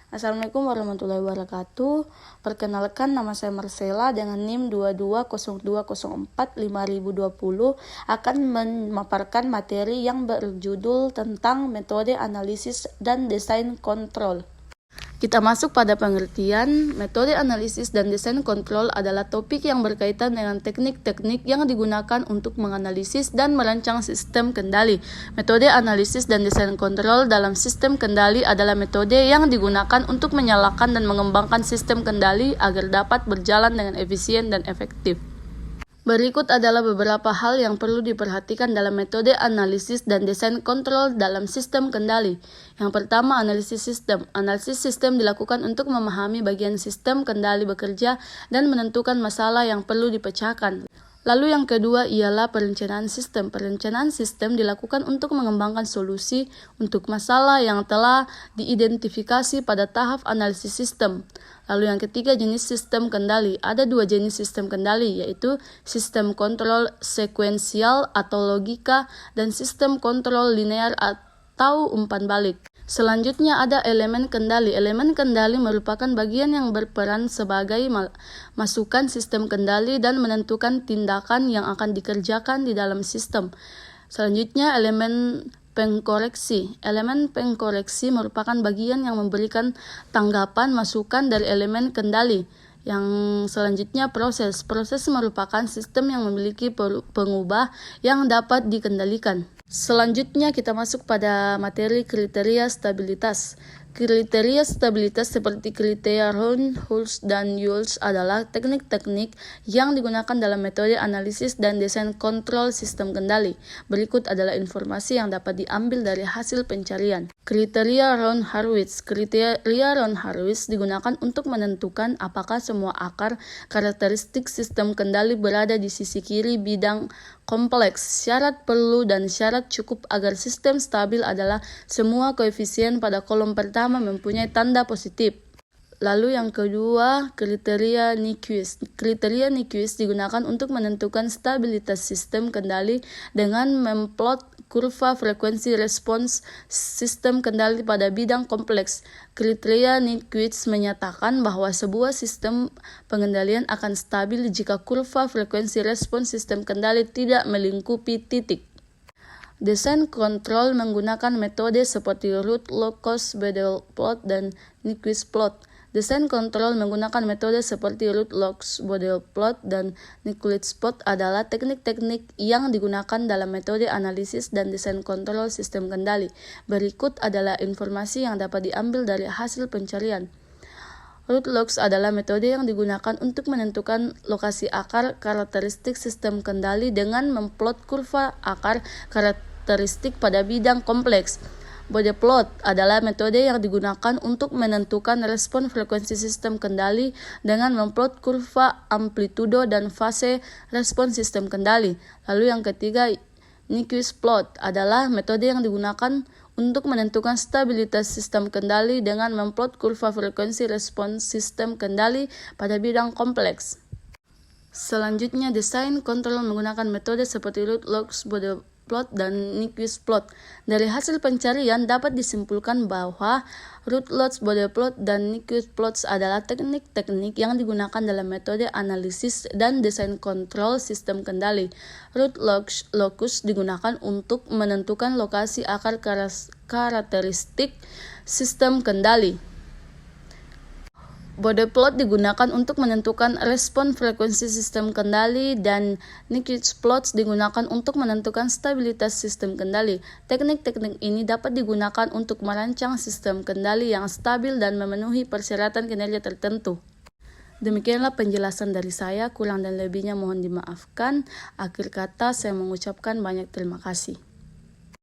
Assalamualaikum warahmatullahi wabarakatuh. Perkenalkan, nama saya Marcella dengan NIM 2202045020 akan memaparkan materi yang berjudul tentang metode analisis dan desain kontrol. Kita masuk pada pengertian. Metode analisis dan desain kontrol adalah topik yang berkaitan dengan teknik-teknik yang digunakan untuk menganalisis dan merancang sistem kendali. Metode analisis dan desain kontrol dalam sistem kendali adalah metode yang digunakan untuk menyalakan dan mengembangkan sistem kendali agar dapat berjalan dengan efisien dan efektif. Berikut adalah beberapa hal yang perlu diperhatikan dalam metode analisis dan desain kontrol dalam sistem kendali. Yang pertama, analisis sistem. Analisis sistem dilakukan untuk memahami bagian sistem kendali bekerja dan menentukan masalah yang perlu dipecahkan. Lalu yang kedua ialah perencanaan sistem. Perencanaan sistem dilakukan untuk mengembangkan solusi untuk masalah yang telah diidentifikasi pada tahap analisis sistem. Lalu yang ketiga, jenis sistem kendali. Ada dua jenis sistem kendali, yaitu sistem kontrol sekuensial atau logika dan sistem kontrol linear atau umpan balik. Selanjutnya ada elemen kendali. Elemen kendali merupakan bagian yang berperan sebagai masukan sistem kendali dan menentukan tindakan yang akan dikerjakan di dalam sistem. Selanjutnya elemen pengkoreksi. Elemen pengkoreksi merupakan bagian yang memberikan tanggapan masukan dari elemen kendali. Yang selanjutnya proses. Proses merupakan sistem yang memiliki pengubah yang dapat dikendalikan. Selanjutnya kita masuk pada materi kriteria stabilitas. Kriteria stabilitas seperti kriteria Rohn, Hulse, dan Yules adalah teknik-teknik yang digunakan dalam metode analisis dan desain kontrol sistem kendali. Berikut adalah informasi yang dapat diambil dari hasil pencarian. Kriteria Ron-Hurwitz. Kriteria Ron-Hurwitz digunakan untuk menentukan apakah semua akar karakteristik sistem kendali berada di sisi kiri bidang kompleks. Syarat perlu dan syarat cukup agar sistem stabil adalah semua koefisien pada kolom pertama mempunyai tanda positif. Lalu yang kedua, kriteria Nyquist. Kriteria Nyquist digunakan untuk menentukan stabilitas sistem kendali dengan memplot kurva frekuensi respons sistem kendali pada bidang kompleks. Kriteria Nyquist menyatakan bahwa sebuah sistem pengendalian akan stabil jika kurva frekuensi respons sistem kendali tidak melingkupi titik. Desain kontrol menggunakan metode seperti root locus Bedel plot dan Nyquist plot. Desain kontrol menggunakan metode seperti root locus Bedel plot dan Nyquist plot adalah teknik-teknik yang digunakan dalam metode analisis dan desain kontrol sistem kendali. Berikut adalah informasi yang dapat diambil dari hasil pencarian. Root locus adalah metode yang digunakan untuk menentukan lokasi akar karakteristik sistem kendali dengan memplot kurva akar karakteristik pada bidang kompleks. Bode plot adalah metode yang digunakan untuk menentukan respon frekuensi sistem kendali dengan memplot kurva amplitudo dan fase respon sistem kendali. Lalu yang ketiga, Nyquist plot adalah metode yang digunakan untuk menentukan stabilitas sistem kendali dengan memplot kurva frekuensi respons sistem kendali pada bidang kompleks. Selanjutnya, desain kontrol menggunakan metode seperti root locus Bode plot dan Nyquist plot. Dari hasil pencarian dapat disimpulkan bahwa root locus Bode plot dan Nyquist plots adalah teknik-teknik yang digunakan dalam metode analisis dan desain kontrol sistem kendali. Root locus digunakan untuk menentukan lokasi akar karakteristik sistem kendali. Bode plot digunakan untuk menentukan respon frekuensi sistem kendali dan Nyquist plots digunakan untuk menentukan stabilitas sistem kendali. Teknik-teknik ini dapat digunakan untuk merancang sistem kendali yang stabil dan memenuhi persyaratan kinerja tertentu. Demikianlah penjelasan dari saya, kurang dan lebihnya mohon dimaafkan. Akhir kata saya mengucapkan banyak terima kasih.